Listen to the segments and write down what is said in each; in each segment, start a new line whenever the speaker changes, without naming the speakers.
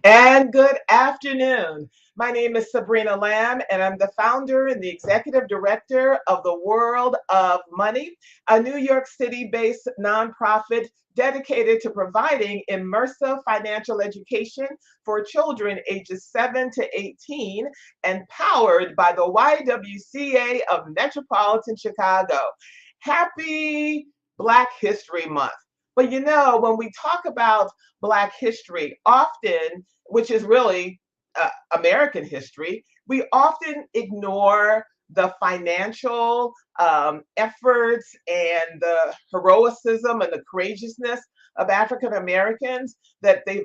And good afternoon. My name is Sabrina Lamb, and I'm the founder and the executive director of the World of Money, a New York City based nonprofit dedicated to providing immersive financial education for children ages 7 to 18 and powered by the YWCA of Metropolitan Chicago. Happy Black History Month. But when we talk about Black history, often, which is really American history, we often ignore the financial efforts and the heroism and the courageousness of African Americans,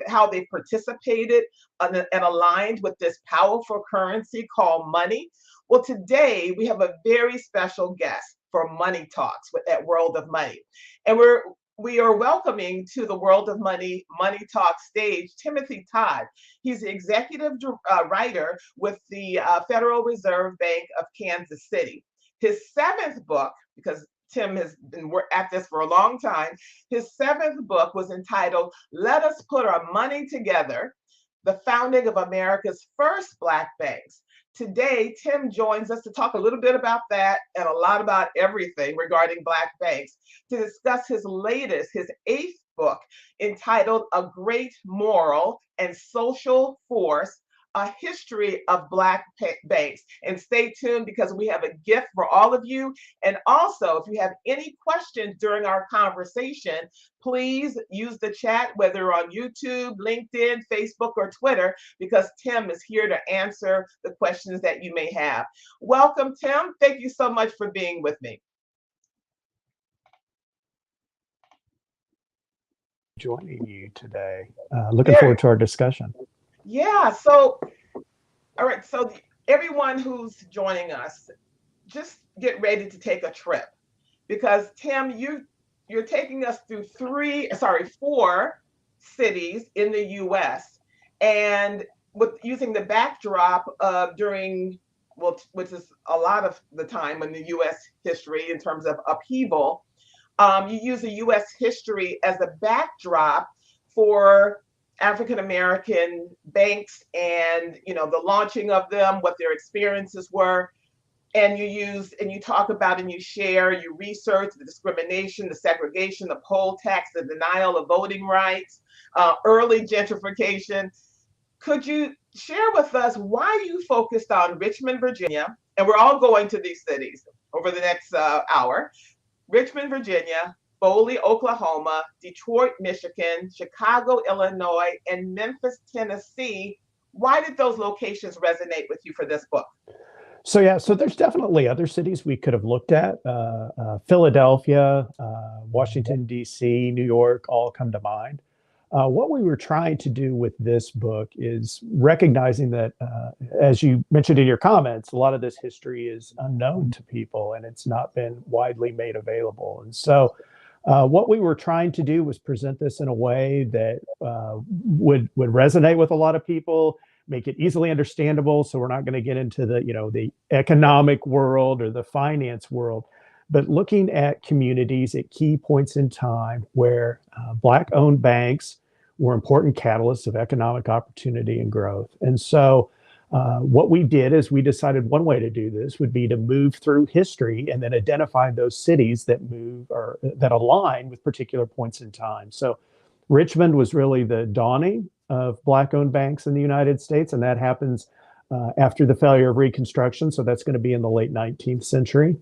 how they participated and aligned with this powerful currency called money. Well, today we have a very special guest for Money Talks at World of Money. And we are welcoming to the World of Money Talk stage Timothy Todd. He's the executive writer with the Federal Reserve Bank of Kansas City. His seventh book, because Tim has been at this for a long time, his seventh book was entitled Let Us Put Our Money Together, the Founding of America's First Black Banks. Today, Tim joins us to talk a little bit about that and a lot about everything regarding Black banks, to discuss his eighth book, entitled A Great Moral and Social Force, A History of Black Banks. And stay tuned because we have a gift for all of you. And also, if you have any questions during our conversation, please use the chat, whether on YouTube, LinkedIn, Facebook, or Twitter, because Tim is here to answer the questions that you may have. Welcome, Tim. Thank you so much for being with me.
Joining you today. Looking forward to our discussion.
Yeah, so, all right, so everyone who's joining us, just get ready to take a trip, because Tim, you're taking us through four cities in the US, and using the backdrop of which is a lot of the time in the US history in terms of upheaval. You use the US history as a backdrop for African American banks and the launching of them, what their experiences were. And you talk about and you share, you research the discrimination, the segregation, the poll tax, the denial of voting rights, early gentrification. Could you share with us why you focused on Richmond, Virginia? And we're all going to these cities over the next hour. Richmond, Virginia, Boley, Oklahoma, Detroit, Michigan, Chicago, Illinois, and Memphis, Tennessee. Why did those locations resonate with you for this book?
So there's definitely other cities we could have looked at. Philadelphia, Washington, D.C., New York, all come to mind. What we were trying to do with this book is recognizing that, as you mentioned in your comments, a lot of this history is unknown to people and it's not been widely made available. And so what we were trying to do was present this in a way that would resonate with a lot of people, make it easily understandable. So we're not going to get into the economic world or the finance world, but looking at communities at key points in time where Black-owned banks were important catalysts of economic opportunity and growth. And so what we did is we decided one way to do this would be to move through history and then identify those cities that move or that align with particular points in time. So Richmond was really the dawning of Black-owned banks in the United States, and that happens after the failure of Reconstruction. So that's going to be in the late 19th century.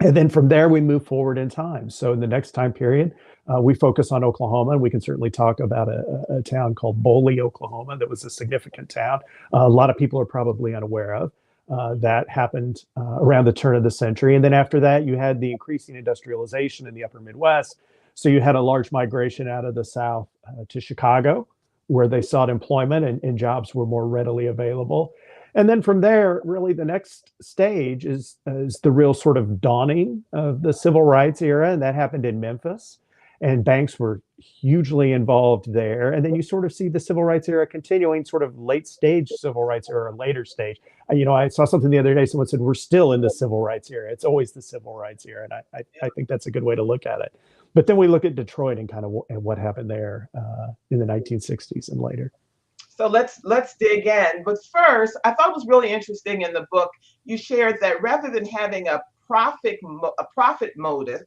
And then from there, we move forward in time. So in the next time period, we focus on Oklahoma, and we can certainly talk about a town called Boley, Oklahoma, that was a significant town. A lot of people are probably unaware of. That happened around the turn of the century. And then after that, you had the increasing industrialization in the upper Midwest. So you had a large migration out of the South to Chicago, where they sought employment and jobs were more readily available. And then from there, really the next stage is the real sort of dawning of the civil rights era. And that happened in Memphis. And banks were hugely involved there. And then you sort of see the civil rights era continuing, sort of late stage civil rights era, later stage. I saw something the other day, someone said, we're still in the civil rights era. It's always the civil rights era. And I think that's a good way to look at it. But then we look at Detroit and kind of what happened there in the 1960s and later.
So let's dig in. But first, I thought it was really interesting in the book you shared that rather than having a profit motive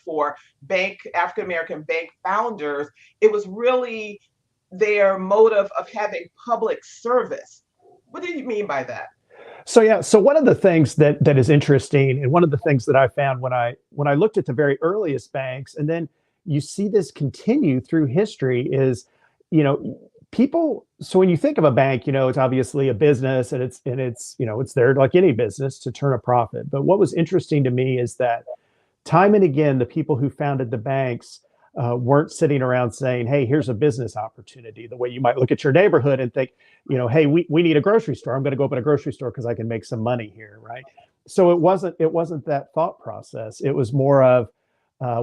for bank African American bank founders, it was really their motive of having public service. What do you mean by that?
So yeah, so one of the things that is interesting, and one of the things that I found when I looked at the very earliest banks, and then you see this continue through history, is, you know, people. So when you think of a bank, you know, it's obviously a business, and it's you know, it's there like any business to turn a profit. But what was interesting to me is that time and again, the people who founded the banks weren't sitting around saying, "Hey, here's a business opportunity." The way you might look at your neighborhood and think, you know, "Hey, we need a grocery store. I'm going to go open a grocery store because I can make some money here," right? So it wasn't that thought process. It was more of,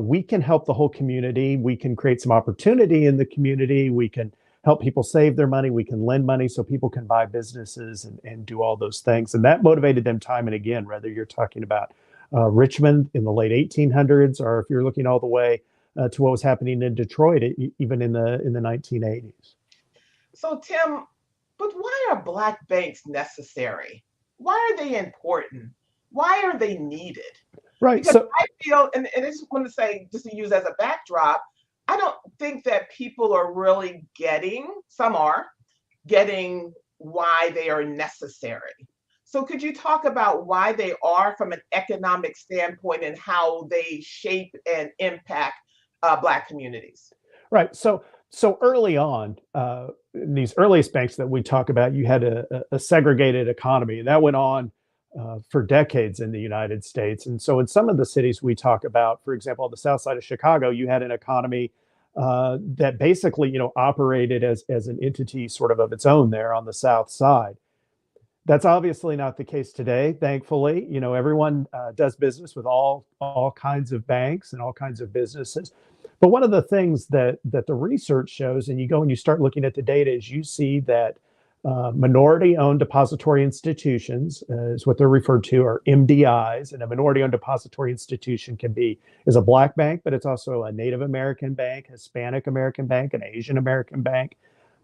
we can help the whole community. We can create some opportunity in the community. We can help people save their money. We can lend money so people can buy businesses and do all those things. And that motivated them time and again, whether you're talking about Richmond in the late 1800s, or if you're looking all the way to what was happening in Detroit, even in the 1980s.
So Tim, but why are Black banks necessary? Why are they important? Why are they needed?
Right.
Because
So
I feel, and I just want to say, just to use as a backdrop, I don't think that people are really some are getting why they are necessary. So could you talk about why they are from an economic standpoint and how they shape and impact Black communities?
right. So early on, in these earliest banks that we talk about, you had a segregated economy, and that went on for decades in the United States. And so in some of the cities we talk about, for example, on the south side of Chicago, you had an economy that basically, you know, operated as an entity sort of its own there on the south side. That's obviously not the case today, thankfully. You know, everyone does business with all kinds of banks and all kinds of businesses. But one of the things that the research shows, and you go and you start looking at the data, is you see that minority-owned depository institutions, is what they're referred to, are MDIs. And a minority-owned depository institution is a Black bank, but it's also a Native American bank, Hispanic American bank, an Asian American bank.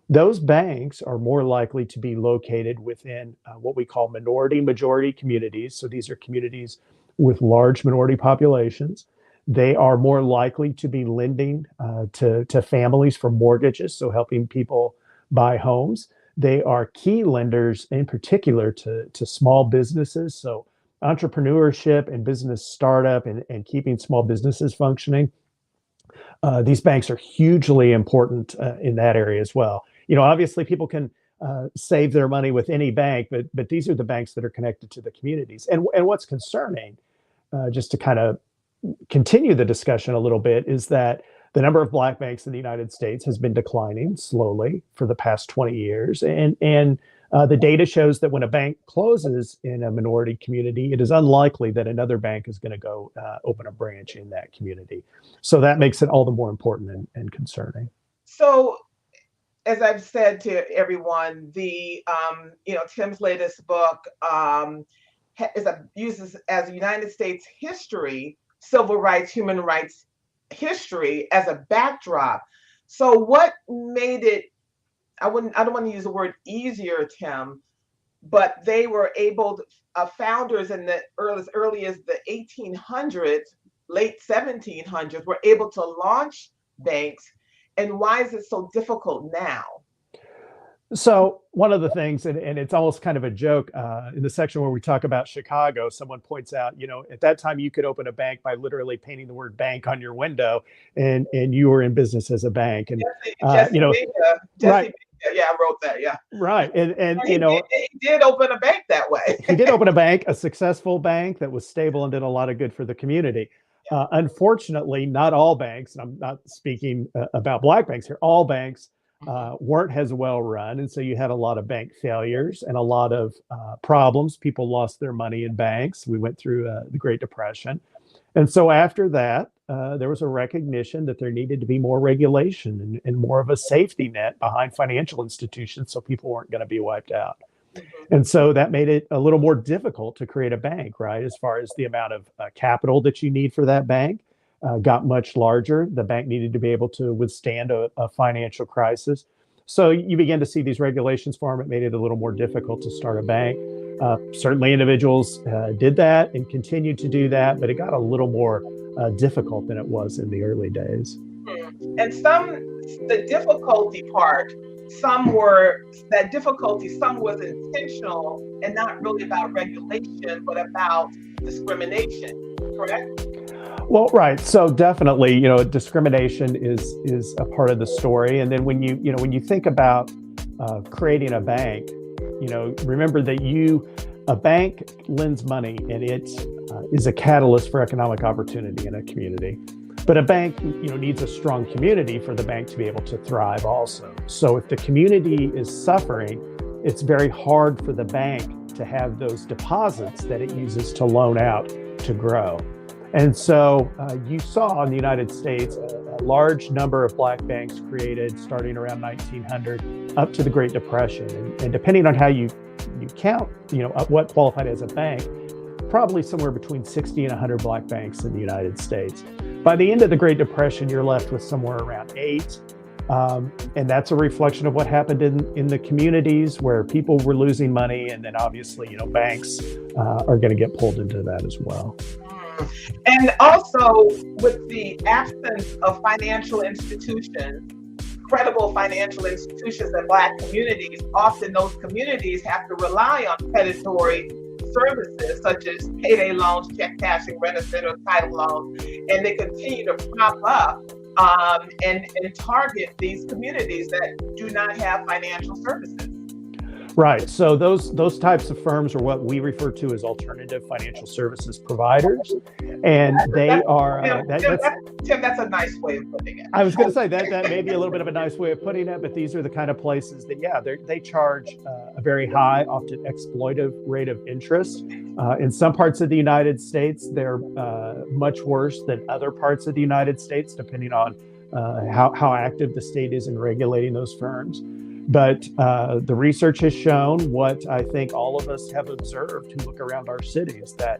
Those banks are more likely to be located within what we call minority majority communities. So these are communities with large minority populations. They are more likely to be lending to families for mortgages, so helping people buy homes. They are key lenders in particular to small businesses. So entrepreneurship and business startup and keeping small businesses functioning. These banks are hugely important in that area as well. You know, obviously people can save their money with any bank, but these are the banks that are connected to the communities. And what's concerning, just to kind of continue the discussion a little bit, is that the number of Black banks in the United States has been declining slowly for the past 20 years. And the data shows that when a bank closes in a minority community, it is unlikely that another bank is going to go open a branch in that community. So that makes it all the more important and concerning.
So as I've said to everyone, Tim's latest book uses as United States history, civil rights, human rights history as a backdrop. So what made it? I don't want to use the word easier, Tim, but they were able. Founders in the early as the 1800s, late 1700s, were able to launch banks. And why is it so difficult now?
So one of the things, and it's almost kind of a joke, in the section where we talk about Chicago, someone points out, you know, at that time you could open a bank by literally painting the word bank on your window, and you were in business as a bank. And
Jessie
you know,
Benga,
right,
yeah, I wrote that, yeah.
right, and
He
you know,
did open a bank that way.
he did open a bank, a successful bank that was stable and did a lot of good for the community. Unfortunately, not all banks, and I'm not speaking about Black banks here, all banks weren't as well run. And so you had a lot of bank failures and a lot of problems. People lost their money in banks. We went through the Great Depression. And so after that, there was a recognition that there needed to be more regulation and more of a safety net behind financial institutions so people weren't going to be wiped out. And so that made it a little more difficult to create a bank, right? As far as the amount of capital that you need for that bank got much larger. The bank needed to be able to withstand a financial crisis. So you begin to see these regulations form. It made it a little more difficult to start a bank. Certainly individuals did that and continued to do that, but it got a little more difficult than it was in the early days.
And the difficulty part, some was intentional and not really about regulation, but about discrimination, correct?
Well, right. So definitely, discrimination is a part of the story. And then when you think about creating a bank, remember that a bank lends money and it is a catalyst for economic opportunity in a community. But a bank, needs a strong community for the bank to be able to thrive also. So if the community is suffering, it's very hard for the bank to have those deposits that it uses to loan out to grow. And so you saw in the United States a large number of black banks created starting around 1900 up to the Great Depression. And depending on how you count, what qualified as a bank, probably somewhere between 60 and 100 black banks in the United States. By the end of the Great Depression, you're left with somewhere around 8. And that's a reflection of what happened in the communities where people were losing money. And then obviously, banks are going to get pulled into that as well.
And also with the absence of financial institutions, credible financial institutions in Black communities, often those communities have to rely on predatory services such as payday loans, check cashing, rent-a-center, title loans, and they continue to prop up and target these communities that do not have financial services.
Right. So those types of firms are what we refer to as alternative financial services providers, and they are.
Tim, that's a nice way of putting it.
I was going to say that may be a little bit of a nice way of putting it, but these are the kind of places that, they charge a very high, often exploitive rate of interest. In some parts of the United States, they're much worse than other parts of the United States, depending on how active the state is in regulating those firms. But the research has shown what I think all of us have observed who look around our cities, that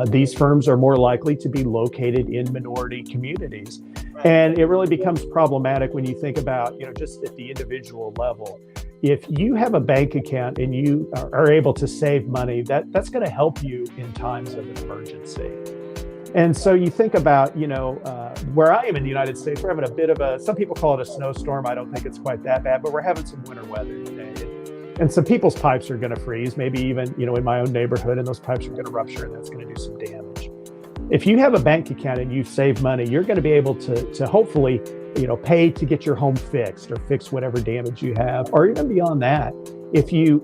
these firms are more likely to be located in minority communities. And it really becomes problematic when you think about, just at the individual level. If you have a bank account and you are able to save money, that's going to help you in times of emergency. And so you think about, where I am in the United States, we're having a bit of some people call it a snowstorm. I don't think it's quite that bad, but we're having some winter weather today. And some people's pipes are going to freeze, maybe even, in my own neighborhood, and those pipes are going to rupture and that's going to do some damage. If you have a bank account and you've saved money, you're going to be able to hopefully, pay to get your home fixed or fix whatever damage you have, or even beyond that. If you,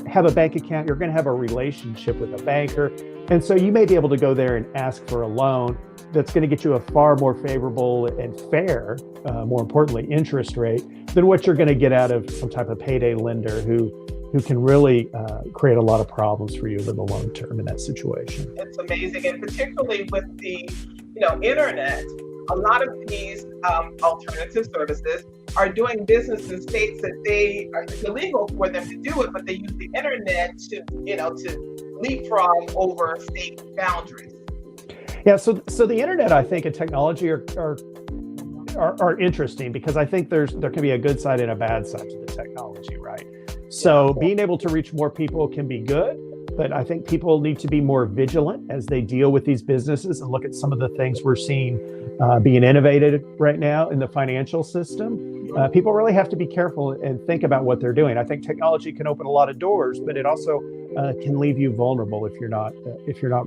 have a bank account, you're going to have a relationship with a banker. And so you may be able to go there and ask for a loan that's going to get you a far more favorable and fair, more importantly, interest rate than what you're going to get out of some type of payday lender who can really create a lot of problems for you in the long term in that situation.
It's amazing. And particularly with the, internet, a lot of these alternative services are doing business in states that it's illegal for them to do it, but they use the internet to leapfrog over state boundaries.
Yeah, so the internet, I think, and technology are interesting because I think there can be a good side and a bad side to the technology, right? So being able to reach more people can be good, but I think people need to be more vigilant as they deal with these businesses and look at some of the things we're seeing being innovated right now in the financial system. People really have to be careful and think about what they're doing. I think technology can open a lot of doors, but it also can leave you vulnerable if you're not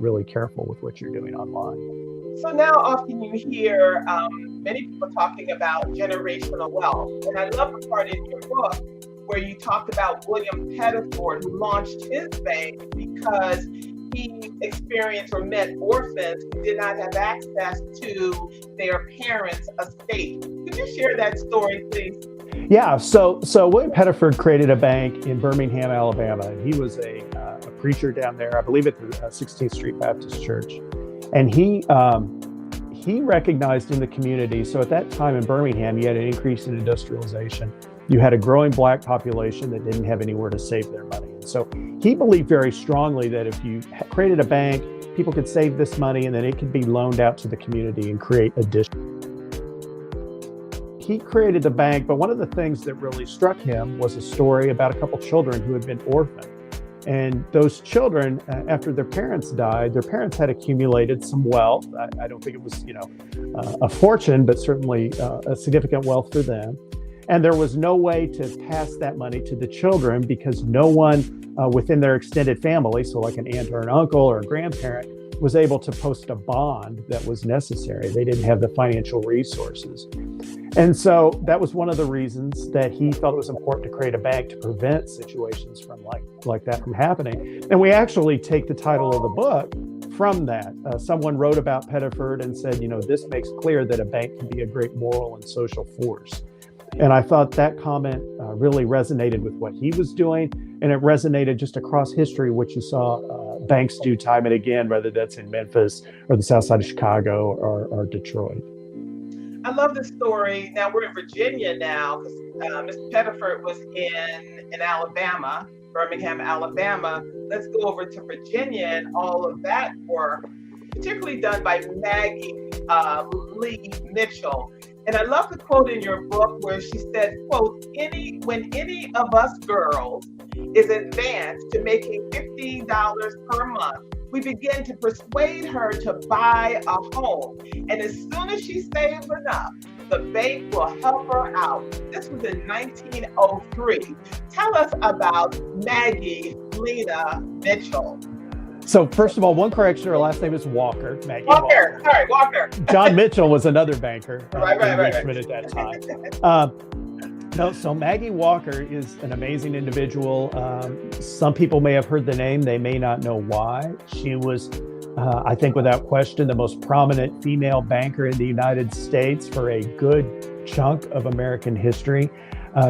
really careful with what you're doing online.
So now often you hear many people talking about generational wealth. And I love the part in your book where you talked about William Peterford, who launched his bank because he experienced or met orphans who did not have access to their parents' estate. Could you share that story, please?
Yeah, so William Peterford created a bank in Birmingham, Alabama, and he was a preacher down there, I believe at the 16th Street Baptist Church. And he recognized in the community, so at that time in Birmingham, you had an increase in industrialization. You had a growing Black population that didn't have anywhere to save their money. And so he believed very strongly that if you created a bank, people could save this money and then it could be loaned out to the community and create additional. he created the bank, but one of the things that really struck him was a story about a couple children who had been orphaned. And those children, after their parents died, their parents had accumulated some wealth. I don't think it was, a fortune, but certainly a significant wealth for them. And there was no way to pass that money to the children because no one within their extended family, so like an aunt or an uncle or a grandparent, was able to post a bond that was necessary. They didn't have the financial resources. And so that was one of the reasons that he felt it was important to create a bank to prevent situations from like that from happening. And we actually take the title of the book from that. Someone wrote about Peterford and said, this makes clear that a bank can be a great moral and social force. And I thought that comment really resonated with what he was doing. And it resonated just across history, what you saw banks do time and again, whether that's in Memphis or the south side of Chicago or Detroit.
I love this story. Now we're in Virginia now because Mr. Peterford was in Alabama, Birmingham, Alabama. Let's go over to Virginia and all of that work, particularly done by Maggie Lee Mitchell. And I love the quote in your book where she said, quote, when any of us girls is advanced to making $50 per month, we begin to persuade her to buy a home. And as soon as she saves enough, the bank will help her out. This was in 1903. Tell us about Maggie Lena Mitchell.
So first of all, one correction, her last name is Walker. Maggie
Walker. Sorry, Walker.
John Mitchell was another banker
right.
in Richmond at that time. So Maggie Walker is an amazing individual. Some people may have heard the name. They may not know why. She was, I think without question, the most prominent female banker in the United States for a good chunk of American history.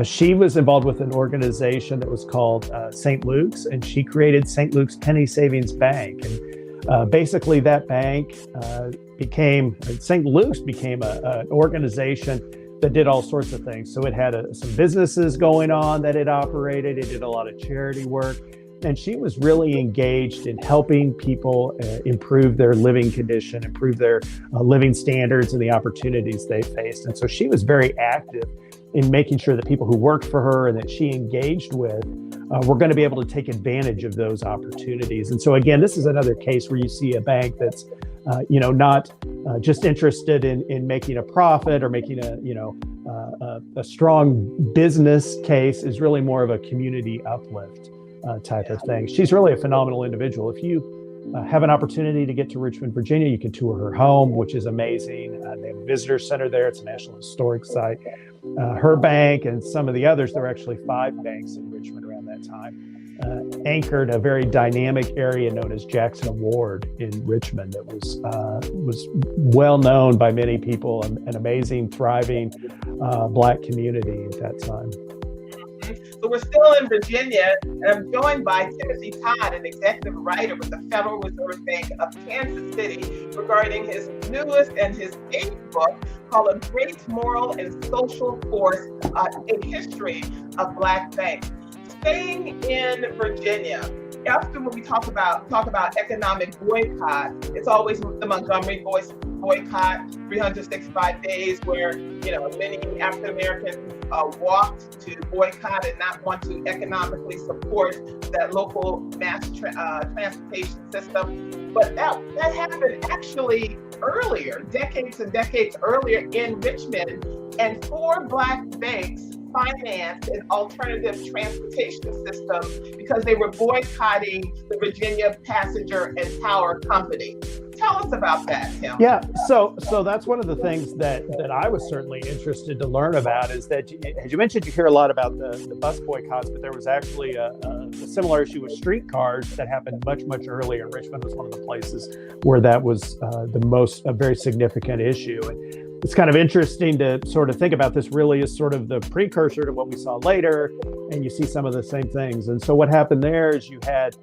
She was involved with an organization that was called St. Luke's, and she created St. Luke's Penny Savings Bank. And basically that bank St. Luke's became an organization that did all sorts of things. So it had some businesses going on that it operated. It did a lot of charity work. And she was really engaged in helping people improve their living condition, improve their living standards and the opportunities they faced. And so she was very active in making sure that people who worked for her and that she engaged with were going to be able to take advantage of those opportunities. And so again, this is another case where you see a bank that's not just interested in making a profit or making a strong business case, is really more of a community uplift type of thing. She's really a phenomenal individual. If you have an opportunity to get to Richmond, Virginia, you can tour her home, which is amazing. They have a visitor center there. It's a National Historic Site. Her bank and some of the others, there were actually 5 banks in Richmond around that time, anchored a very dynamic area known as Jackson Ward in Richmond that was well known by many people, an amazing, thriving Black community at that time.
So we're still in Virginia, and I'm joined by Timothy Todd, an executive writer with the Federal Reserve Bank of Kansas City, regarding his newest and his 8th book called A Great Moral and Social Force, A History of Black Banks. Staying in Virginia, often when we talk about economic boycott, it's always the Montgomery boycott, 365 days, where many African Americans walked to boycott and not want to economically support that local mass transportation system. But that happened actually earlier, decades and decades earlier in Richmond, and 4 Black banks financed an alternative transportation system because they were boycotting the Virginia Passenger and Power Company. Tell us about that, Tim.
Yeah, so that's one of the things that I was certainly interested to learn about, is that, as you mentioned, you hear a lot about the bus boycotts, but there was actually a similar issue with streetcars that happened much, much earlier. Richmond was one of the places where that was a very significant issue. And it's kind of interesting to sort of think about this really as sort of the precursor to what we saw later, and you see some of the same things. And so what happened there is you had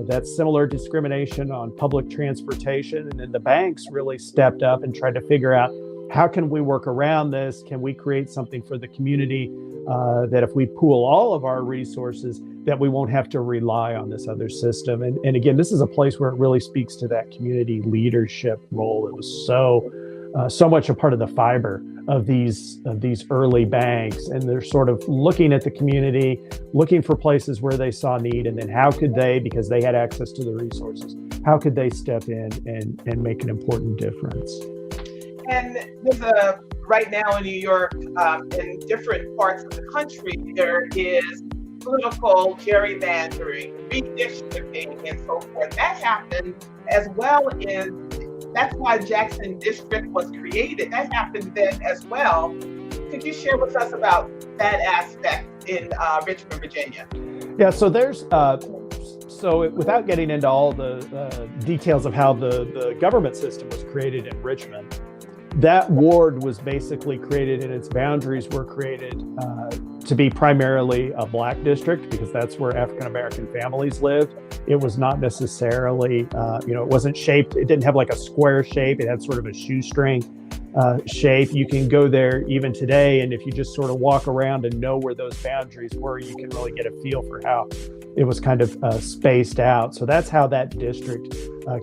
that similar discrimination on public transportation, and then the banks really stepped up and tried to figure out, how can we work around this? Can we create something for the community that if we pool all of our resources, that we won't have to rely on this other system? And again, this is a place where it really speaks to that community leadership role that was so so much a part of the fiber of these early banks. And they're sort of looking at the community, looking for places where they saw need, and then how could they, because they had access to the resources, how could they step in and make an important difference?
And there's right now in New York, in different parts of the country, there is political gerrymandering, redistricting, and so forth. That happened as well as, that's why Jackson District was created. That happened then as well. Could you share with us about that aspect in Richmond, Virginia?
Yeah, so there's, so without getting into all the details of how the government system was created in Richmond, that ward was basically created and its boundaries were created to be primarily a Black district because that's where African-American families lived. It was not necessarily, it wasn't shaped, it didn't have like a square shape, it had sort of a shoestring shape. You can go there even today, and if you just sort of walk around and know where those boundaries were, you can really get a feel for how it was kind of spaced out. So that's how that district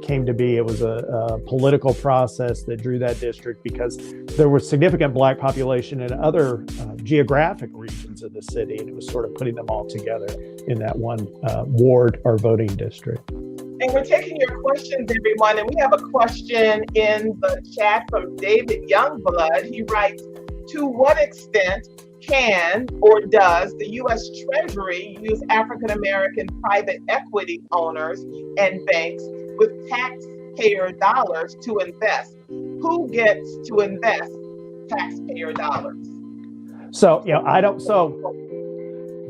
came to be. It was a political process that drew that district because there was significant Black population in other geographic regions of the city, and it was sort of putting them all together in that one ward or voting district.
And we're taking your questions, everyone. And we have a question in the chat from David Youngblood. He writes, to what extent can or does the U.S. Treasury use African-American private equity owners and banks with taxpayer dollars to invest? Who gets to invest taxpayer dollars?
So,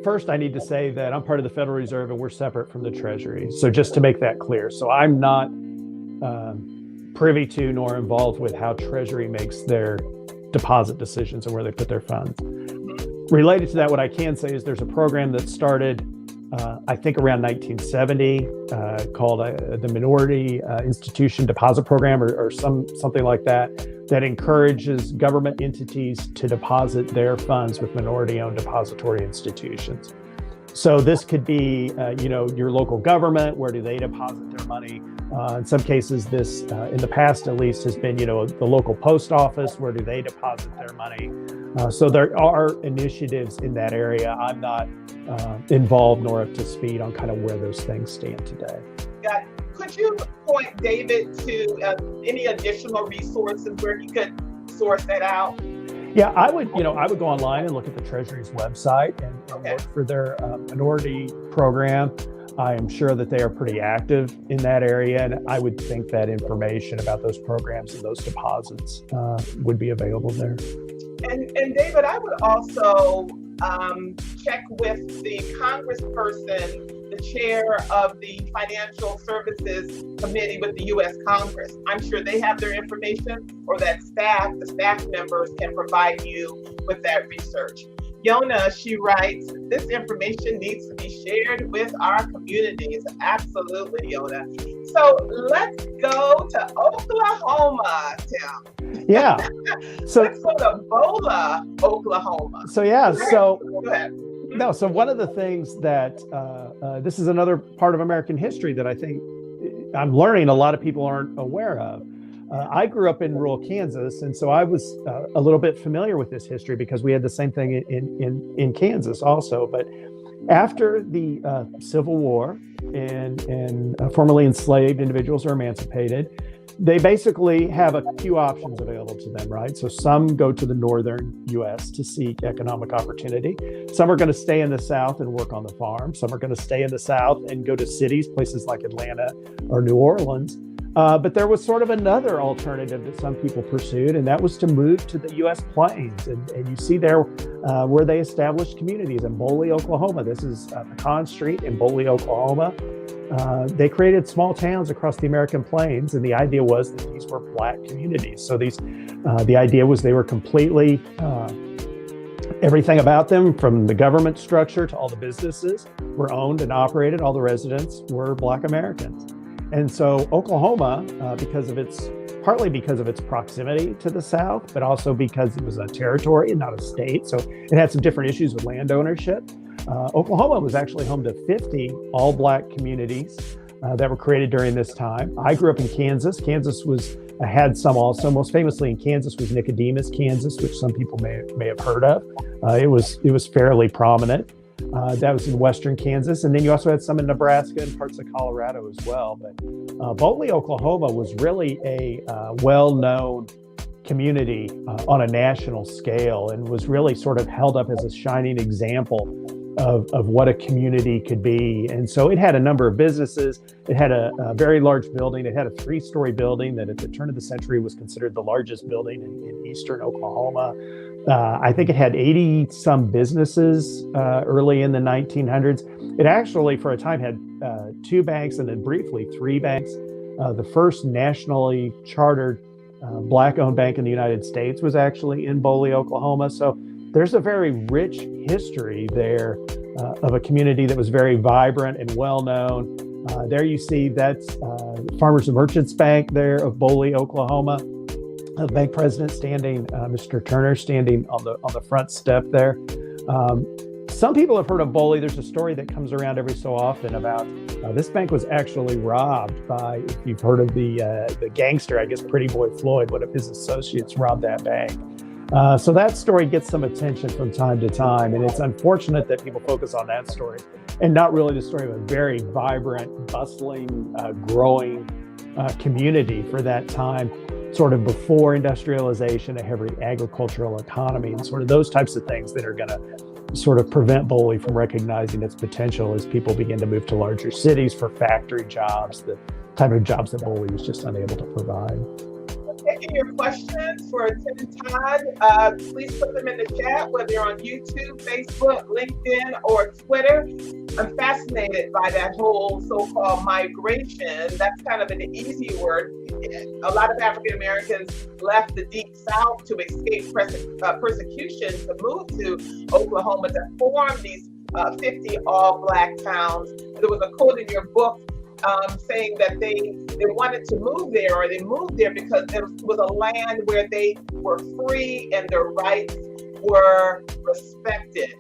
first, I need to say that I'm part of the Federal Reserve and we're separate from the Treasury. So just to make that clear. So I'm not privy to nor involved with how Treasury makes their deposit decisions and where they put their funds. Related to that, what I can say is there's a program that started, I think around 1970 called the Minority Institution Deposit Program or something like that encourages government entities to deposit their funds with minority-owned depository institutions. So this could be, your local government. Where do they deposit their money? In some cases, this, in the past at least, has been, the local post office. Where do they deposit their money? So there are initiatives in that area. I'm not involved nor up to speed on kind of where those things stand today.
Got it. Could you point David to any additional resources where he could source that out?
Yeah, I would go online and look at the Treasury's website and look for their minority program. I am sure that they are pretty active in that area, and I would think that information about those programs and those deposits would be available there.
And David, I would also check with the congressperson, the chair of the Financial Services Committee with the U.S. Congress. I'm sure they have their information, or that the staff members can provide you with that research. Yona, she writes, this information needs to be shared with our communities. Absolutely, Yona. So let's go to Oklahoma, Tim.
Yeah. So
let's go to Bola, Oklahoma.
So yeah. So
go ahead.
No. So one of the things that this is another part of American history that I think I'm learning a lot of people aren't aware of. I grew up in rural Kansas, and so I was a little bit familiar with this history because we had the same thing in Kansas also. But after the Civil War and formerly enslaved individuals are emancipated, they basically have a few options available to them, right? So some go to the northern U.S. to seek economic opportunity. Some are going to stay in the South and work on the farm. Some are going to stay in the South and go to cities, places like Atlanta or New Orleans. But there was sort of another alternative that some people pursued, and that was to move to the U.S. Plains. And you see there where they established communities in Boley, Oklahoma. This is Pecan Street in Boley, Oklahoma. They created small towns across the American Plains, and the idea was that these were Black communities. So the idea was they were completely, everything about them, from the government structure to all the businesses, were owned and operated. All the residents were Black Americans. And so Oklahoma, partly because of its proximity to the South, but also because it was a territory and not a state, so it had some different issues with land ownership. Oklahoma was actually home to 50 all-Black communities that were created during this time. I grew up in Kansas. Had some also. Most famously in Kansas was Nicodemus, Kansas, which some people may have heard of. It was fairly prominent. That was in western Kansas, and then you also had some in Nebraska and parts of Colorado as well. But Boley, Oklahoma, was really a well-known community on a national scale, and was really sort of held up as a shining example of what a community could be. And so it had a number of businesses. It had a very large building. It had a 3-story building that at the turn of the century was considered the largest building in eastern Oklahoma. I think it had 80 some businesses early in the 1900s. It actually, for a time, had 2 banks and then briefly 3 banks. The first nationally chartered Black-owned bank in the United States was actually in Boley, Oklahoma. So there's a very rich history there of a community that was very vibrant and well-known. There you see that's Farmers and Merchants Bank there of Boley, Oklahoma. The bank president standing, Mr. Turner, standing on the front step there. Some people have heard of Boley. There's a story that comes around every so often about this bank was actually robbed by, if you've heard of the gangster, I guess, Pretty Boy Floyd. One of his associates robbed that bank. So that story gets some attention from time to time, and it's unfortunate that people focus on that story and not really the story of a very vibrant, bustling, growing community for that time, sort of before industrialization, a heavy agricultural economy, and sort of those types of things that are going to sort of prevent Boley from recognizing its potential as people begin to move to larger cities for factory jobs, the type of jobs that Boley was just unable to provide.
Taking your questions for Tim and Todd. Please put them in the chat, whether you're on YouTube, Facebook, LinkedIn, or Twitter. I'm fascinated by that whole so-called migration. That's kind of an easy word. A lot of African Americans left the Deep South to escape persecution to move to Oklahoma to form these 50 all-Black towns. There was a quote in your book saying that they wanted to move there, or they moved there because it was a land where they were free and their rights were respected.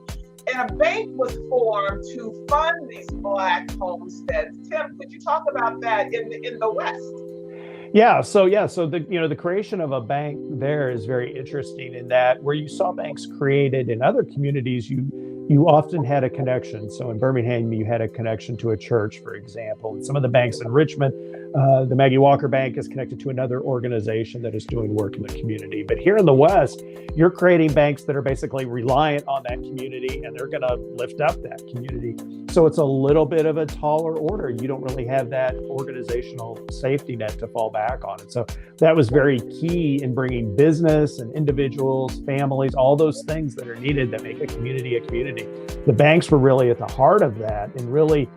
And a bank was formed to fund these Black homesteads. Tim, could you talk about that in the West?
So the creation of a bank there is very interesting in that where you saw banks created in other communities, you often had a connection. So in Birmingham, you had a connection to a church, for example. And some of the banks in Richmond, the Maggie Walker Bank is connected to another organization that is doing work in the community. But here in the West, you're creating banks that are basically reliant on that community, and they're going to lift up that community. So it's a little bit of a taller order. You don't really have that organizational safety net to fall back on. And so that was very key in bringing business and individuals, families, all those things that are needed that make a community a community. The banks were really at the heart of that, and really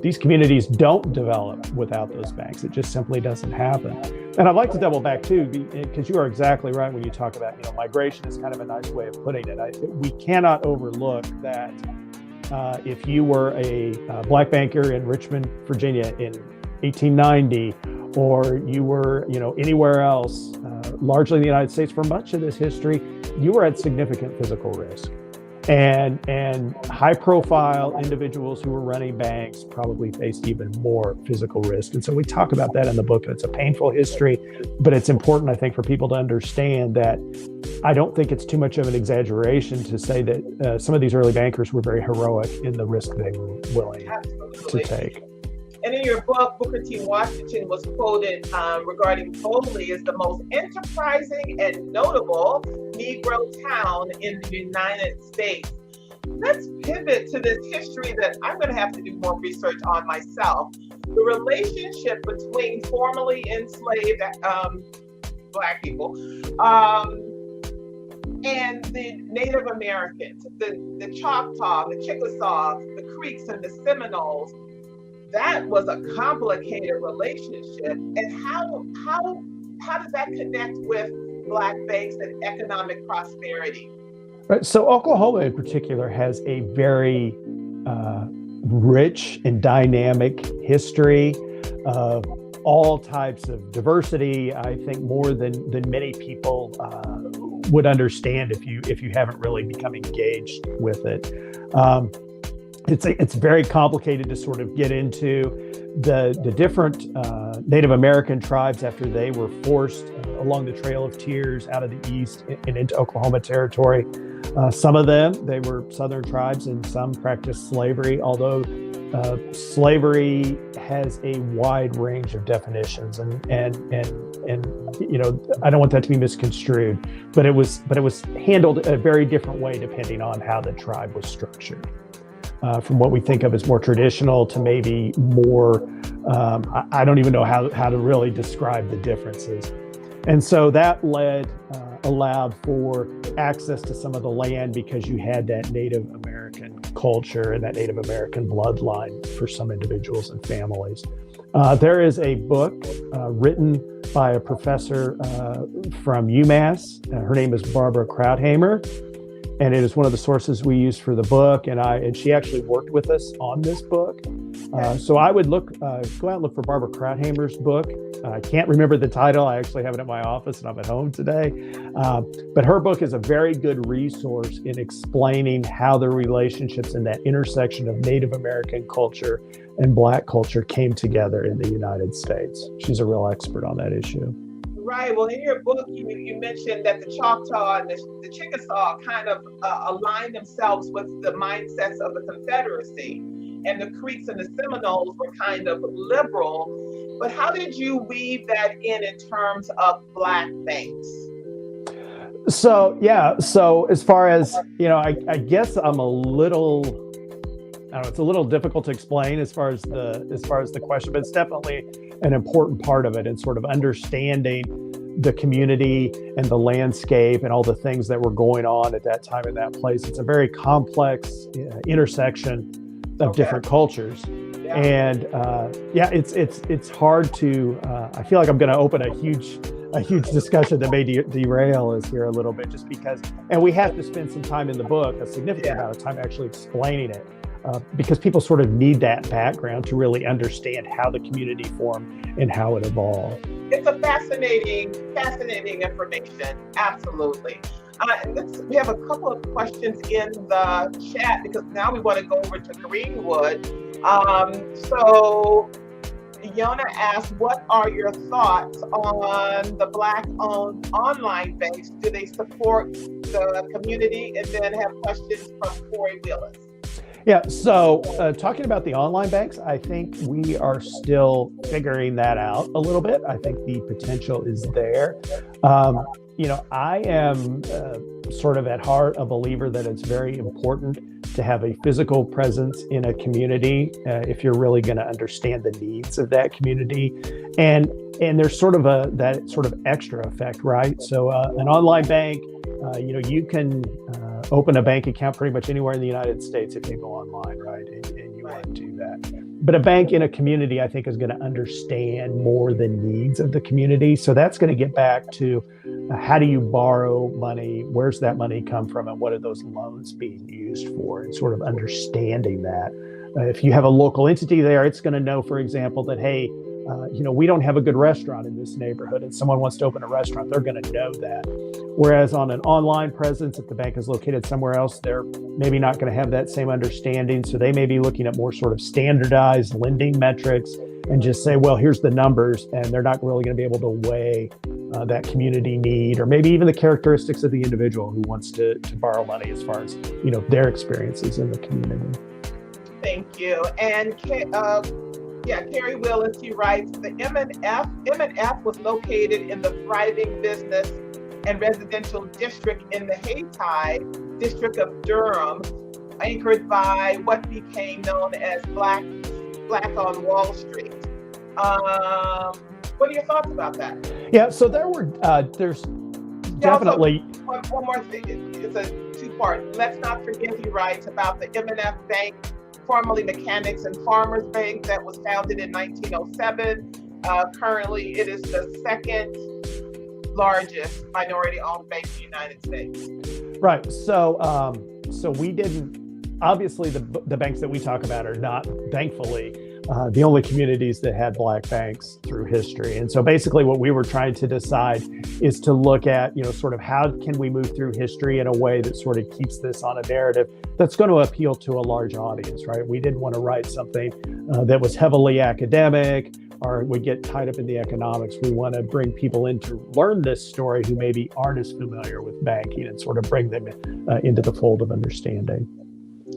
these communities don't develop without those banks. It just simply doesn't happen. And I'd like to double back too, because you are exactly right when you talk about, migration is kind of a nice way of putting it. We cannot overlook that if you were a Black banker in Richmond, Virginia in 1890, or you were, anywhere else, largely in the United States for much of this history, you were at significant physical risk. And high-profile individuals who were running banks probably faced even more physical risk. And so we talk about that in the book, and it's a painful history, but it's important, I think, for people to understand that I don't think it's too much of an exaggeration to say that some of these early bankers were very heroic in the risk they were willing to take.
And in your book, Booker T. Washington was quoted regarding Boley as the most enterprising and notable Negro town in the United States. Let's pivot to this history that I'm going to have to do more research on myself. The relationship between formerly enslaved Black people and the Native Americans, the Choctaw, the Chickasaws, the Creeks, and the Seminoles. That was a complicated relationship. And how does that connect with Black banks and economic prosperity?
Right. So Oklahoma in particular has a very rich and dynamic history of all types of diversity. I think more than many people would understand if you haven't really become engaged with it. it's very complicated to sort of get into the different Native American tribes after they were forced along the Trail of Tears out of the east and into Oklahoma territory. Some of them, they were Southern tribes, and some practiced slavery, although slavery has a wide range of definitions, and you know, I don't want that to be misconstrued, but it was handled a very different way depending on how the tribe was structured. From what we think of as more traditional to maybe more, I don't even know how to really describe the differences. And so that allowed for access to some of the land because you had that Native American culture and that Native American bloodline for some individuals and families. There is a book written by a professor from UMass. Her name is Barbara Krauthamer, and it is one of the sources we used for the book. And she actually worked with us on this book. So I would go out and look for Barbara Krauthamer's book. I can't remember the title. I actually have it at my office and I'm at home today. But her book is a very good resource in explaining how the relationships in that intersection of Native American culture and Black culture came together in the United States. She's a real expert on that issue.
Right. Well, in your book, you mentioned that the Choctaw and the Chickasaw kind of aligned themselves with the mindsets of the Confederacy, and the Creeks and the Seminoles were kind of liberal. But how did you weave that in terms of Black banks?
So as far as, you know, I guess I'm a little, I don't know, it's a little difficult to explain as far as the question, but it's definitely an important part of it, and sort of understanding the community and the landscape and all the things that were going on at that time in that place. It's a very complex intersection of different cultures. Yeah. And it's hard to, I feel like I'm going to open a huge discussion that may derail us here a little bit, just because, and we have to spend some time in the book, a significant amount of time actually explaining it. Because people sort of need that background to really understand how the community formed and how it evolved.
It's a fascinating information. Absolutely. We have a couple of questions in the chat, because now we want to go over to Greenwood. So Yona asked, what are your thoughts on the Black-owned online banks? Do they support the community? And then have questions from Corey Willis.
Yeah, so talking about the online banks, I think we are still figuring that out a little bit. I think the potential is there. You know, I am sort of at heart a believer that it's very important to have a physical presence in a community if you're really going to understand the needs of that community. And there's sort of that sort of extra effect, right? So an online bank, you know, you can open a bank account pretty much anywhere in the United States if you go online, right? And you want to do that. But a bank in a community, I think, is going to understand more the needs of the community. So that's going to get back to how do you borrow money? Where's that money come from? And what are those loans being used for? And sort of understanding that. If you have a local entity there, it's going to know, for example, that, hey, you know, we don't have a good restaurant in this neighborhood and someone wants to open a restaurant, they're going to know that. Whereas on an online presence, if the bank is located somewhere else, they're maybe not going to have that same understanding. So they may be looking at more sort of standardized lending metrics and just say, well, here's the numbers, and they're not really going to be able to weigh that community need, or maybe even the characteristics of the individual who wants to borrow money as far as, you know, their experiences in the community.
Thank you. And Carrie Willis, he writes, the M&F was located in the thriving business and residential district in the Haytide district of Durham, anchored by what became known as Black on Wall Street. What are your thoughts about that?
Yeah, so there's definitely...
One more thing, it's a two-part. Let's not forget, he writes, about the M&F Bank, formerly Mechanics and Farmers Bank, that was founded in 1907. Currently, it is the second largest minority-owned bank in the United States.
Right. So we didn't. Obviously, the banks that we talk about are not, thankfully, the only communities that had black banks through history. And so basically what we were trying to decide is to look at, sort of how can we move through history in a way that sort of keeps this on a narrative that's going to appeal to a large audience, right? We didn't want to write something that was heavily academic or would get tied up in the economics. We want to bring people in to learn this story who maybe aren't as familiar with banking and sort of bring them into the fold of understanding.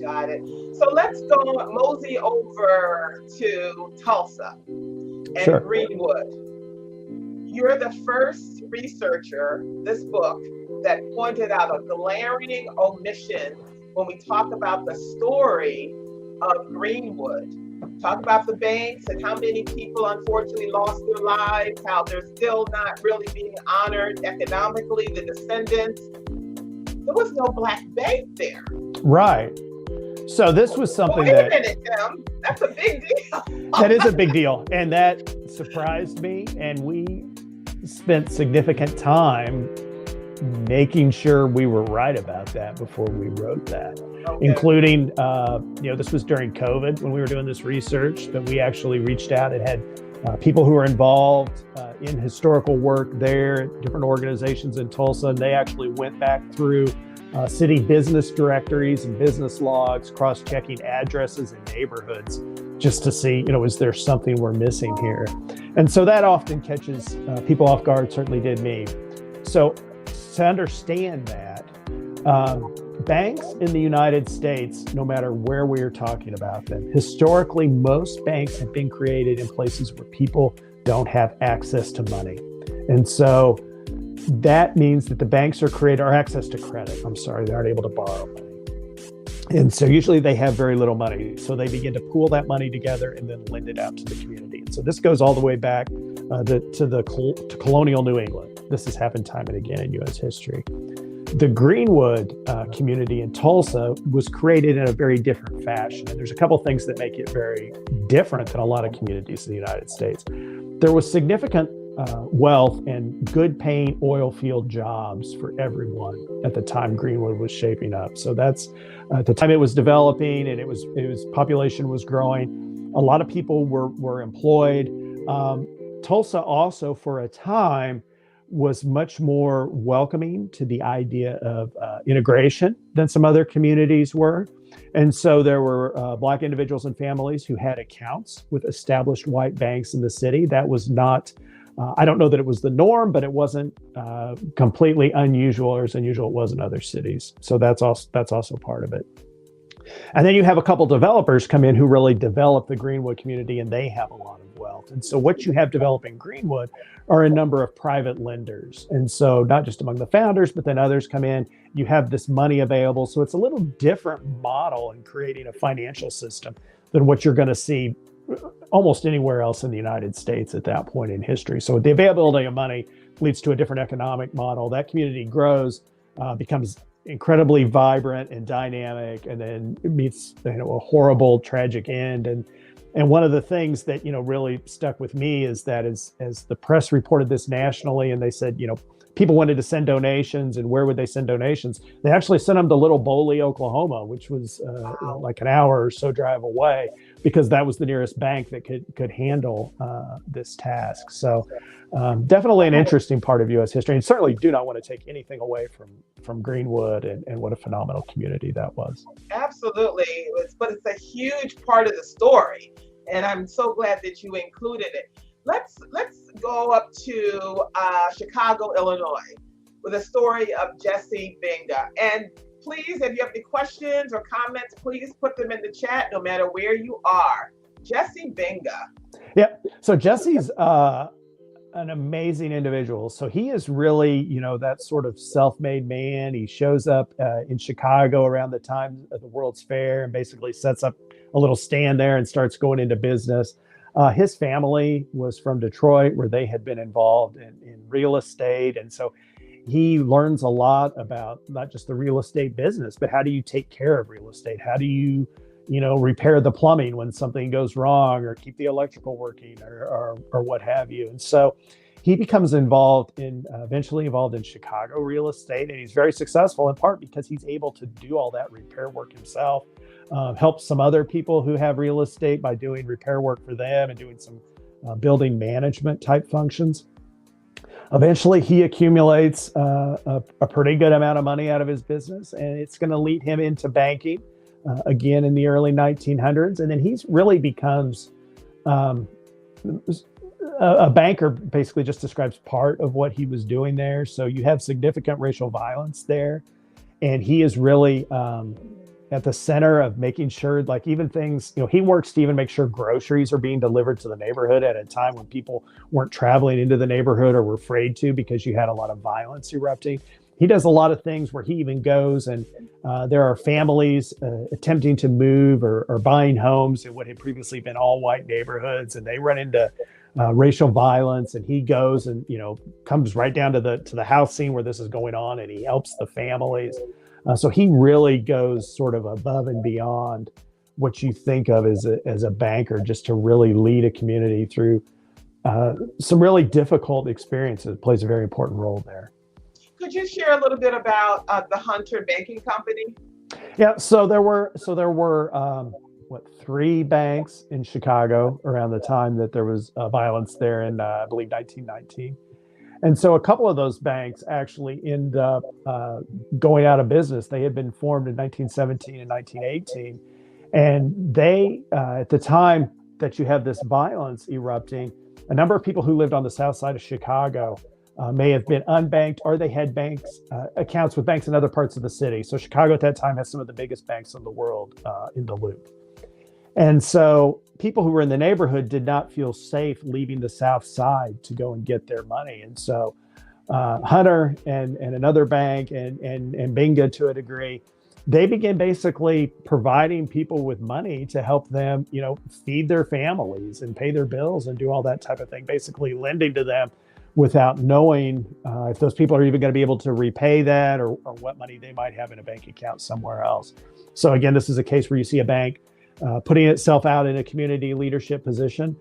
Got it. So let's go mosey over to Tulsa and
Sure.
Greenwood. You're the first researcher, this book, that pointed out a glaring omission when we talk about the story of Greenwood. Talk about the banks and how many people unfortunately lost their lives, how they're still not really being honored economically, the descendants. There was no black bank there.
Right. So this was something
Wait a minute, Tim. That's a big deal.
That is a big deal. And that surprised me. And we spent significant time making sure we were right about that before we wrote that, including, this was during COVID when we were doing this research, but we actually reached out and had people who were involved in historical work there, different organizations in Tulsa, and they actually went back through city business directories and business logs, cross-checking addresses and neighborhoods just to see, is there something we're missing here? And so that often catches people off guard, certainly did me. So to understand that, banks in the United States, no matter where we are talking about them, historically, most banks have been created in places where people don't have access to money. And so that means that the banks are created, or access to credit. They aren't able to borrow money. And so usually they have very little money. So they begin to pool that money together and then lend it out to the community. And so this goes all the way back to colonial New England. This has happened time and again in U.S. history. The Greenwood community in Tulsa was created in a very different fashion. And there's a couple things that make it very different than a lot of communities in the United States. There was significant wealth and good paying oil field jobs for everyone at the time Greenwood was shaping up. So that's at the time it was developing and it was population was growing. A lot of people were employed. Tulsa also for a time was much more welcoming to the idea of integration than some other communities were. And so there were Black individuals and families who had accounts with established white banks in the city. That was not, I don't know that it was the norm, but it wasn't completely unusual, or as unusual it was in other cities. So that's also part of it. And then you have a couple developers come in who really develop the Greenwood community, and they have a lot of wealth. And so what you have developing Greenwood are a number of private lenders. And so not just among the founders, but then others come in, you have this money available. So it's a little different model in creating a financial system than what you're going to see almost anywhere else in the United States at that point in history. So the availability of money leads to a different economic model. That community grows, becomes incredibly vibrant and dynamic, and then it meets a horrible, tragic end. And one of the things that really stuck with me is that as the press reported this nationally, and they said people wanted to send donations, and where would they send donations? They actually sent them to Little Boley, Oklahoma, which was like an hour or so drive away, because that was the nearest bank that could handle this task. So definitely an interesting part of U.S. history, and certainly do not want to take anything away from Greenwood and what a phenomenal community that was.
Absolutely, but it's a huge part of the story, and I'm so glad that you included it. Let's go up to Chicago, Illinois, with a story of Jessie Benga. And please, if you have any questions or comments, please put them in the chat, no matter where you are. Jessie Benga.
Yeah. So Jessie's an amazing individual. So he is really, that sort of self-made man. He shows up in Chicago around the time of the World's Fair and basically sets up a little stand there and starts going into business. His family was from Detroit, where they had been involved in real estate. And so he learns a lot about not just the real estate business, but how do you take care of real estate? How do you, repair the plumbing when something goes wrong, or keep the electrical working, or what have you. And so he becomes eventually involved in Chicago real estate. And he's very successful, in part because he's able to do all that repair work himself. helps some other people who have real estate by doing repair work for them and doing some building management type functions. Eventually, he accumulates a pretty good amount of money out of his business, and it's going to lead him into banking again in the early 1900s. And then he's really becomes a banker. Basically just describes part of what he was doing there. So you have significant racial violence there. And he is really at the center of making sure, like even things, he works to even make sure groceries are being delivered to the neighborhood at a time when people weren't traveling into the neighborhood or were afraid to because you had a lot of violence erupting. He does a lot of things where he even goes and there are families attempting to move or buying homes in what had previously been all white neighborhoods, and they run into racial violence, and he goes and comes right down to the house scene where this is going on, and he helps the families. So he really goes sort of above and beyond what you think of as a banker, just to really lead a community through some really difficult experiences. It plays a very important role there.
Could you share a little bit about the Hunter Banking Company?
Yeah, so there were three banks in Chicago around the time that there was violence there in, I believe, 1919. And so a couple of those banks actually end up going out of business. They had been formed in 1917 and 1918. And they, at the time that you have this violence erupting, a number of people who lived on the south side of Chicago may have been unbanked, or they had banks accounts with banks in other parts of the city. So Chicago at that time has some of the biggest banks in the world in the loop. And so people who were in the neighborhood did not feel safe leaving the south side to go and get their money. And so Hunter and another bank and Benga to a degree, they began basically providing people with money to help them, feed their families and pay their bills and do all that type of thing, basically lending to them without knowing if those people are even going to be able to repay that or what money they might have in a bank account somewhere else. So again, this is a case where you see a bank putting itself out in a community leadership position.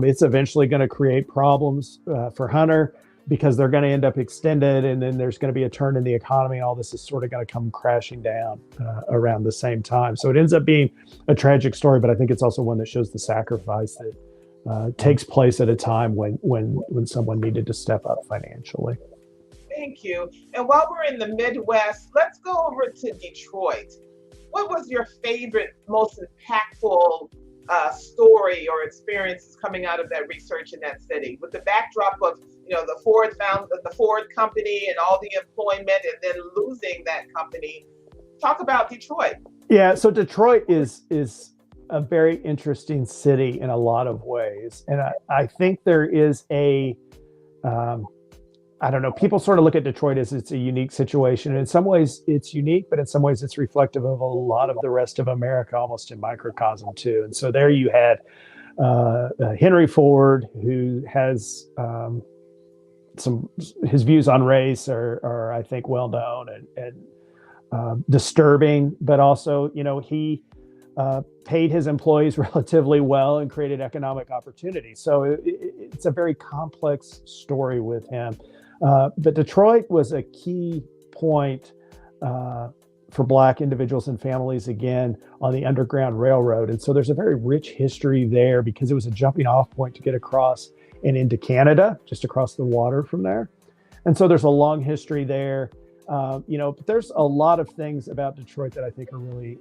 It's eventually going to create problems for Hunter because they're going to end up extended, and then there's going to be a turn in the economy, and all this is sort of going to come crashing down around the same time. So it ends up being a tragic story, but I think it's also one that shows the sacrifice that takes place at a time when someone needed to step up financially.
Thank you. And while we're in the Midwest, let's go over to Detroit. What was your favorite, most impactful story or experiences coming out of that research in that city, with the backdrop of the Ford company and all the employment, and then losing that company? Talk about Detroit. Yeah, so Detroit is a very interesting city in a lot of ways, and I think there is I don't know, people sort of look at Detroit as it's a unique situation. And in some ways it's unique, but in some ways it's reflective of a lot of the rest of America, almost in microcosm too. And so there you had Henry Ford, who has his views on race are I think well known and disturbing, but also, he paid his employees relatively well and created economic opportunity. So it's a very complex story with him. But Detroit was a key point for Black individuals and families, again, on the Underground Railroad. And so there's a very rich history there because it was a jumping off point to get across and into Canada, just across the water from there. And so there's a long history there. But there's a lot of things about Detroit that I think are really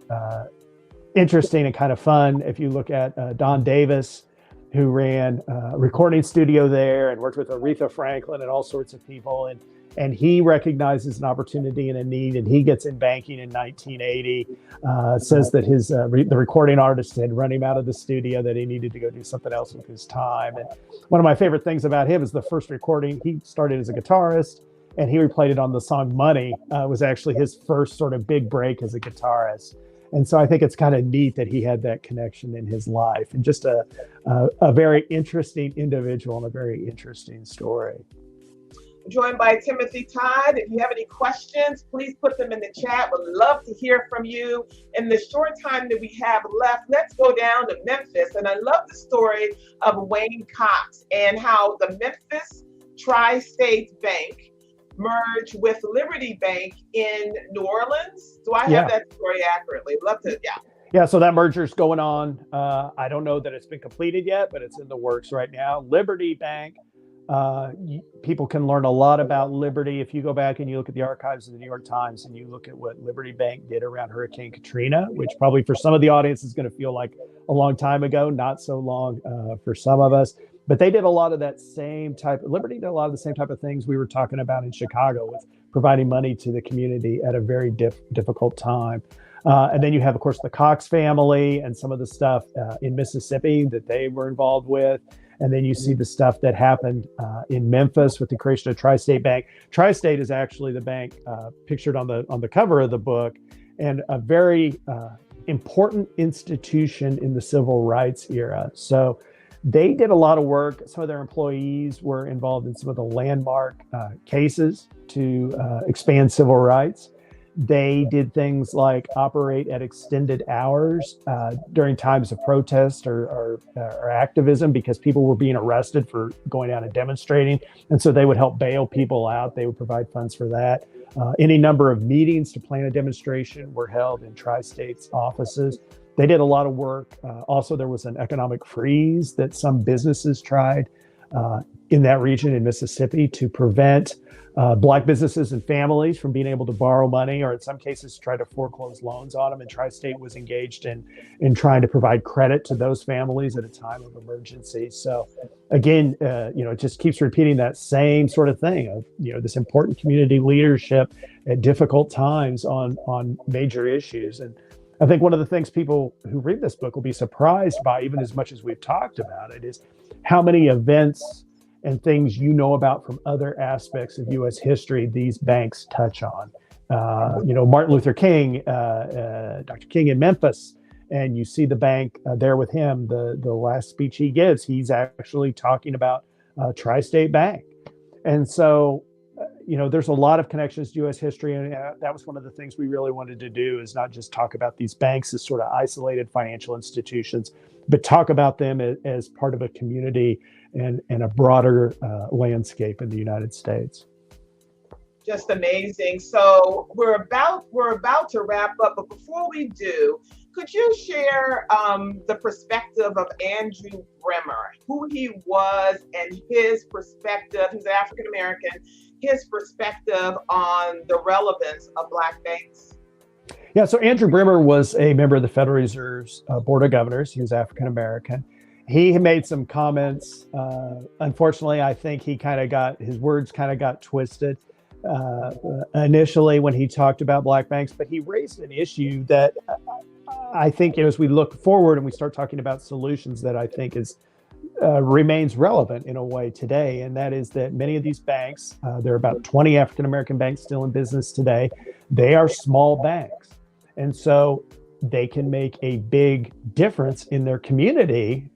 interesting and kind of fun. If you look at Don Davis, who ran a recording studio there and worked with Aretha Franklin and all sorts of people. And he recognizes an opportunity and a need, and he gets in banking in 1980, says that the recording artist had run him out of the studio, that he needed to go do something else with his time. And one of my favorite things about him is the first recording. He started as a guitarist, and he replayed it on the song Money. Was actually his first sort of big break as a guitarist. And so I think it's kind of neat that he had that connection in his life, and just a very interesting individual and a very interesting story. Joined by Timothy Todd. If you have any questions, please put them in the chat. Would love to hear from you. In the short time that we have left, let's go down to Memphis. And I love the story of Wayne Cox and how the Memphis Tri-State Bank merged with Liberty Bank in New Orleans. Do I have that story accurately? Love to, yeah.
Yeah, so that merger's going on. I don't know that it's been completed yet, but it's in the works right now. Liberty Bank, people can learn a lot about Liberty if you go back and you look at the archives of the New York Times and you look at what Liberty Bank did around Hurricane Katrina, which probably for some of the audience is going to feel like a long time ago, not so long for some of us. But they did a lot of that same type. Liberty did a lot of the same type of things we were talking about in Chicago with providing money to the community at a very difficult time. And then you have, of course, the Cox family and some of the stuff in Mississippi that they were involved with. And then you see the stuff that happened in Memphis with the creation of Tri-State Bank. Tri-State is actually the bank pictured on the cover of the book, and a very important institution in the civil rights era. So they did a lot of work. Some of their employees were involved in some of the landmark cases to expand civil rights. They did things like operate at extended hours during times of protest or activism because people were being arrested for going out and demonstrating. And so they would help bail people out. They would provide funds for that. Any number of meetings to plan a demonstration were held in Tri-State's offices. They did a lot of work. Also, there was an economic freeze that some businesses tried in that region in Mississippi to prevent Black businesses and families from being able to borrow money, or in some cases try to foreclose loans on them. And Tri-State was engaged in trying to provide credit to those families at a time of emergency. So again, it just keeps repeating that same sort of thing of, this important community leadership at difficult times on major issues. And I think one of the things people who read this book will be surprised by, even as much as we've talked about it, is how many events and things about from other aspects of U.S. history these banks touch on. Martin Luther King, Dr. King in Memphis, and you see the bank there with him. The last speech he gives, he's actually talking about Tri-State Bank. And so, there's a lot of connections to U.S. history, and that was one of the things we really wanted to do, is not just talk about these banks as sort of isolated financial institutions, but talk about them as part of a community and a broader landscape in the United States.
Just amazing. So we're about to wrap up, but before we do, could you share the perspective of Andrew Bremer, who he was and his perspective? He's African American. His perspective on the relevance of Black banks.
Yeah, so Andrew Bremer was a member of the Federal Reserve's Board of Governors. He was African American. He made some comments. Unfortunately, I think his words kind of got twisted initially when he talked about Black banks, but he raised an issue that I think, as we look forward and we start talking about solutions, that I think remains relevant in a way today. And that is that many of these banks, there are about 20 African American banks still in business today. They are small banks. And so they can make a big difference in their community,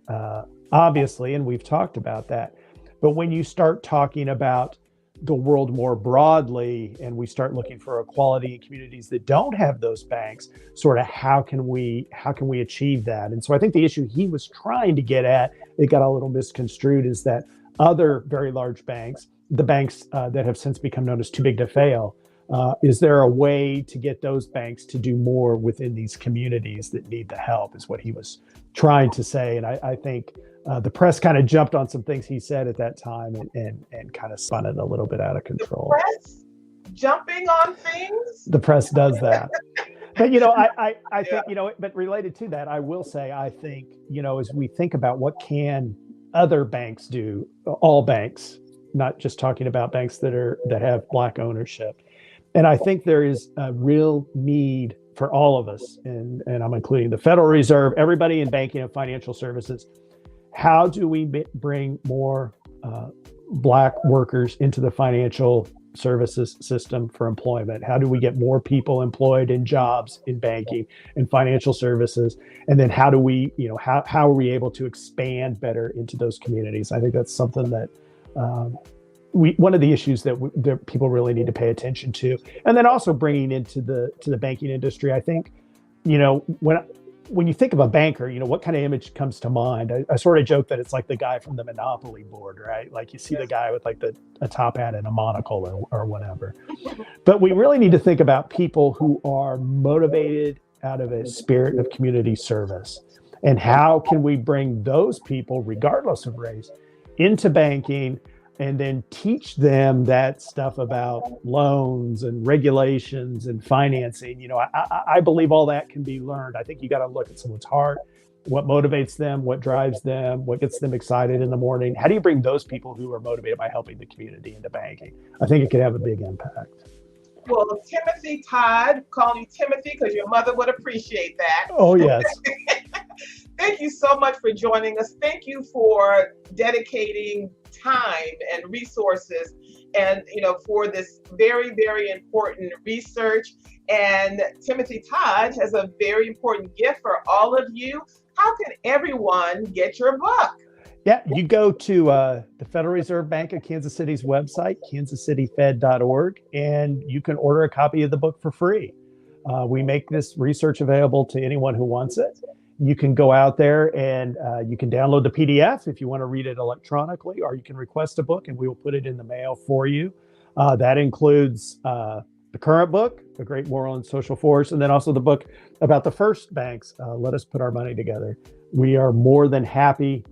obviously, and we've talked about that. But when you start talking about the world more broadly, and we start looking for equality in communities that don't have those banks, sort of how can we achieve that? And so I think the issue he was trying to get at, it got a little misconstrued, is that other very large banks, the banks that have since become known as too big to fail, is there a way to get those banks to do more within these communities that need the help, is what he was trying to say. And I think the press kind of jumped on some things he said at that time and kind of spun it a little bit out of control.
The press jumping on things?
The press does that. But, I think, but related to that, I will say, I think, as we think about what can other banks do, all banks, not just talking about banks that have Black ownership. And I think there is a real need for all of us, and I'm including the Federal Reserve, everybody in banking and financial services. How do we bring more Black workers into the financial services system for employment? How do we get more people employed in jobs in banking and financial services? And then how do we, how are we able to expand better into those communities? I think that's something that one of the issues that people really need to pay attention to. And then also bringing into the banking industry. I think, when you think of a banker, what kind of image comes to mind? I sort of joke that it's like the guy from the Monopoly board, right? Like you see the guy with like a top hat and a monocle or whatever. But we really need to think about people who are motivated out of a spirit of community service. And how can we bring those people, regardless of race, into banking and then teach them that stuff about loans and regulations and financing? You know, I believe all that can be learned. I think you got to look at someone's heart, what motivates them, what drives them, what gets them excited in the morning. How do you bring those people who are motivated by helping the community into banking? I think it could have a big impact.
Well, Timothy Todd, calling you Timothy because your mother would appreciate that.
Oh, yes.
Thank you so much for joining us. Thank you for dedicating time and resources and, you know, for this very, very important research. And Timothy Todd has a very important gift for all of you. How can everyone get your book?
Yeah, you go to the Federal Reserve Bank of Kansas City's website, kansascityfed.org, and you can order a copy of the book for free. We make this research available to anyone who wants it. You can go out there and you can download the PDF if you want to read it electronically, or you can request a book and we will put it in the mail for you. That includes the current book, A Great Moral and Social Force, and then also the book about the first banks, Let Us Put Our Money Together. We are more than happy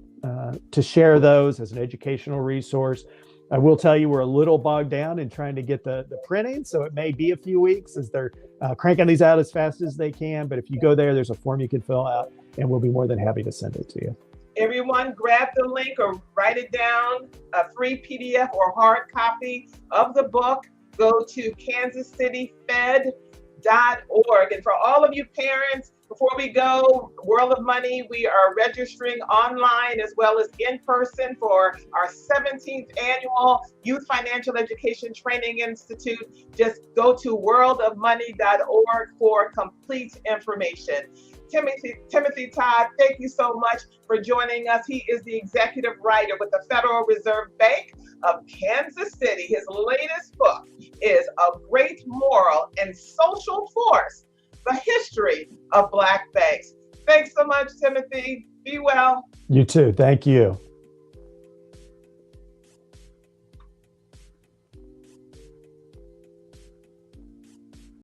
to share those as an educational resource. I will tell you, we're a little bogged down in trying to get the printing, so it may be a few weeks as they're cranking these out as fast as they can. But if you go there, there's a form you can fill out, and we'll be more than happy to send it to you.
Everyone grab the link or write it down, a free PDF or hard copy of the book. Go to kansascityfed.org. And for all of you parents, before we go, World of Money, we are registering online as well as in person for our 17th annual Youth Financial Education Training Institute. Just go to worldofmoney.org for complete information. Timothy Todd, thank you so much for joining us. He is the executive writer with the Federal Reserve Bank of Kansas City. His latest book is A Great Moral and Social Force, The History of Black Banks. Thanks so much, Timothy. Be well.
You too. Thank you.